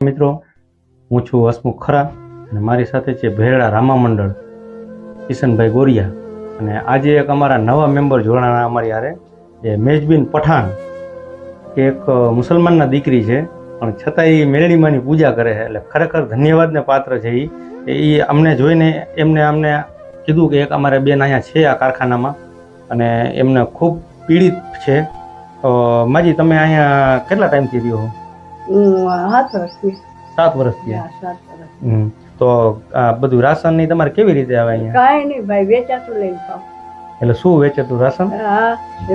મિત્રો, હું છું હસમુખ ખરા અને મારી સાથે છે ભેરડા રામા મંડળ કિશનભાઈ ગોરિયા. અને આજે એક અમારા નવા મેમ્બર જોડાણા અમારી હારે, જે મેજબીન પઠાણ, કે એક મુસલમાનના દીકરી છે પણ છતાં એ મેરડીમાંની પૂજા કરે છે. એટલે ખરેખર ધન્યવાદને પાત્ર છે. એ અમને જોઈને અમને કીધું કે એક અમારે બેન અહીંયા છે આ કારખાનામાં અને એમને ખૂબ પીડિત છે. માજી, તમે અહીંયા કેટલા ટાઈમથી રહ્યો? 7 વર્ષથી. 7 વર્ષથી. તો આ બધું રાશન ની તમારે કેવી રીતે આવે અહીંયા? કાંઈ નહીં ભાઈ, વેચાતું લઈ ખાવ. એટલે શું વેચાતું રાશન? હા,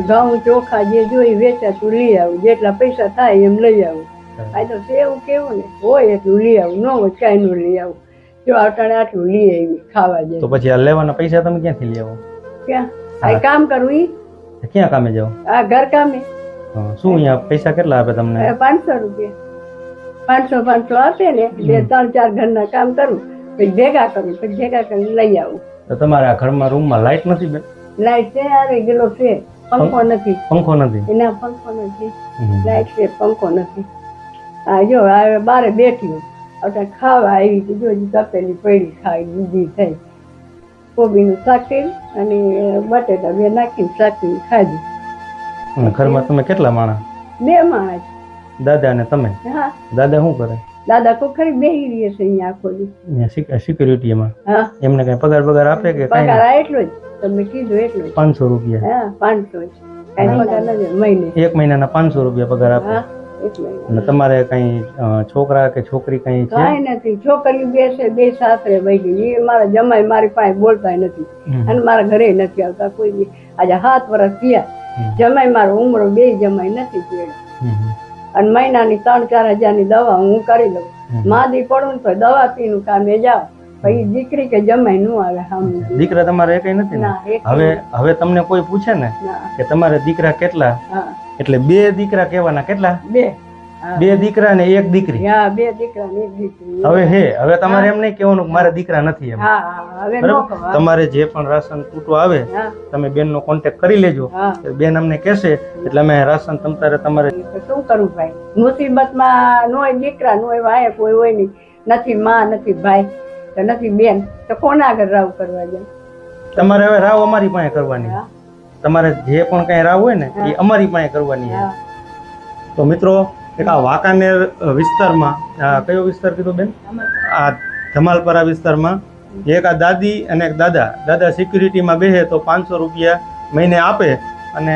ઘઉં ચોખા જે જોઈ વેચાતું લઈ આવું, જેટલા પૈસા થાય એમ લઈ આવું. આ તો એવું કેવું ને, હોય એટલું લઈ આવું, ન હોય કાંઈ નું લઈ આવું. જો અટાણે આટલું લઈ આવી ખાવા જાય. તો પછી આ લેવાના પૈસા તમે ક્યાંથી લઈ આવો? ક્યાં આ કામ કરવું ઈ? ક્યાં કામે જાઓ? આ ઘર કામે. શું અહીંયા પૈસા કેટલા આપે તમને? 500 રૂપિયા. 500 આપે ને, 3-4 ઘરના કામ કરું, પછી ભેગા કરું, પછી ભેગા કરીને લઈ આવું. તો તમારે આ ઘરમાં રૂમમાં લાઈટ નથી બેન? લાઈટ છે, આવી ગયેલો છે, પંખો નથી. પંખો નથી? એના પંખો નથી, લાઈટ છે, પંખો નથી. હા, જો હવે બારે બેઠ્યું, અત્યારે ખાવા આવી તો જો તપેલી પડી, ખાઈ દૂધી થઈ, કોબીનું શાક કર્યું અને બટેટા બે નાખીને શાકીને ખાધું. ઘરમાં તમે કેટલા માણસ? 2 માણસ. દાદા અને તમે? હા. દાદા શું કરે? દાદા કોખરી બેહી રહી છે અહીંયા આખો દી. સિક્યુરિટીમાં? હા. એમને કઈ પગાર આપે કે પગાર એટલો જ તમે કીધું એટલો જ. 500 રૂપિયા? હા, 500 જ. કઈ પગાર નથી મહિને. 1 મહિનાના 500 રૂપિયા પગાર આપે? હા, 1 મહિના. અને તમારે કઈ છોકરા કે છોકરી કઈ છે? કઈ નથી. છોકરીઓ બે સાસરે વહી એ મારા જમાઈ મારી પાસે બોલતા નથી અને મારા ઘરે નથી આવતા કોઈ બી. આજે 7 વર્ષ થયા. જમાઈ મારો ઉમરો 2 જમાઈ નથી પીડ્યા. અને મહિનાની 3-4 હજારની દવા હું કરી લઉં. માદી પડું તો દવા પીનું કામે જાવ, પછી દીકરી કે જમાઈ નું આવે. દીકરા તમારે કઈ નથી ને? હવે તમને કોઈ પૂછે ને કે તમારે દીકરા કેટલા, એટલે 2 દીકરા કહેવાના? કેટલા? 2 દીકરા ને 1 દીકરી? હા, 2 દીકરા ને 1 દીકરી. હવે તમારે એમ નહીં કહેવાનું કે મારા દીકરા નથી એમ. તમારે જે પણ રાશન તૂટો આવે તમે બેન નો કોન્ટેક્ટ કરી લેજો. બેન અમને કહેશે એટલે અમે રાશન તમારે શું કરવું ભાઈ? મુસીબતમાં નો દીકરા નો વાય કોઈ હોય નહીં, નથી માં, નથી ભાઈ, તો નથી બેન, તો કોના આગળ રાવ કરવા જાય? તમારે હવે રાવ અમારી પાસે કરવાની. તમારે જે પણ કઈ રાવ હોય ને એ અમારી પાસે કરવાની. તો મિત્રો, એક આ વાંકાનેર વિસ્તારમાં, કયો વિસ્તાર કીધો બેન? આ ધમાલપરા વિસ્તારમાં એક આ દાદી અને એક દાદા સિક્યુરિટીમાં બેસે તો 500 રૂપિયા મહિને આપે. અને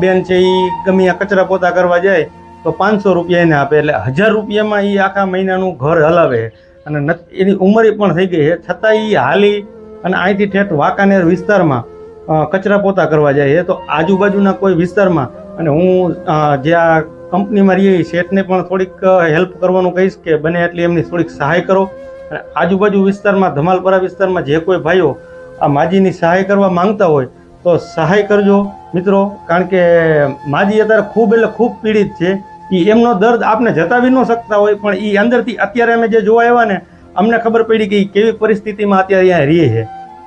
બેન છે એ ગમે કચરા પોતા કરવા જાય તો 500 રૂપિયા એને આપે. એટલે 1000 રૂપિયામાં એ આખા મહિનાનું ઘર હલાવે. અને એની ઉંમર પણ થઈ ગઈ છે, છતાં એ હાલી અને અહીંથી ઠેઠ વાંકાનેર વિસ્તારમાં કચરા પોતા કરવા જાય છે. તો આજુબાજુના કોઈ વિસ્તારમાં, અને હું જે આ કંપનીમાં રહીએ શેઠને પણ થોડીક હેલ્પ કરવાનું કહીશ કે બને એટલી એમની થોડીક સહાય કરો. અને આજુબાજુ વિસ્તારમાં, ધમાલપરા વિસ્તારમાં જે કોઈ ભાઈઓ આ માજીની સહાય કરવા માંગતા હોય તો સહાય કરજો મિત્રો. કારણ કે માજી અત્યારે ખૂબ પીડિત છે. એ એમનો દર્દ આપને જતાવી ન શકતા હોય, પણ એ અંદરથી અત્યારે અમે જે જોવા આવ્યા ને, અમને ખબર પડી કે કેવી પરિસ્થિતિમાં અત્યારે અહીંયા રહીએ છે.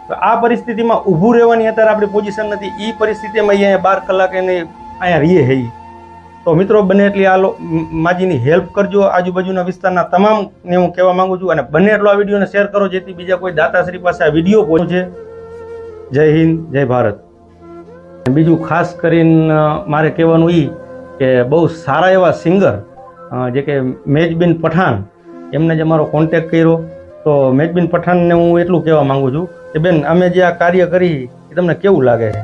તો આ પરિસ્થિતિમાં ઊભું રહેવાની અત્યારે આપણી પોઝિશન નથી. એ પરિસ્થિતિમાં અહીંયા 12 કલાક એને અહીંયા રહીએ છે. તો મિત્રો, બને એટલી આ માજીની હેલ્પ કરજો. આજુબાજુના વિસ્તારના તમામને હું કહેવા માંગુ છું. અને બને એટલો આ વિડીયોને શેર કરો જેથી બીજા કોઈ દાતાશ્રી પાસે આ વિડીયો પહોંચે. જય હિન્દ, જય ભારત. બીજું ખાસ કરીને મારે કહેવાનું એ કે બહુ સારા એવા સિંગર જે કે મેજબીન પઠાણ, એમને જે મારો કોન્ટેક્ટ કર્યો, તો મેજબીન પઠાણને હું એટલું કહેવા માંગુ છું કે બેન, અમે જે આ કાર્ય કરી એ તમને કેવું લાગે છે?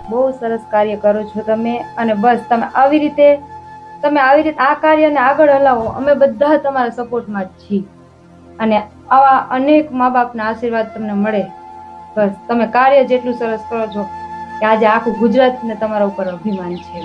બહુ સરસ કાર્ય કરો છો તમે. અને બસ તમે આવી રીતે આ કાર્યને આગળ હલાવો. અમે બધા તમારા સપોર્ટમાં જ છીએ. અને આવા અનેક મા બાપના આશીર્વાદ તમને મળે. બસ તમે કાર્ય જેટલું સરસ કરો છો કે આજે આખું ગુજરાતને તમારા ઉપર અભિમાન છે.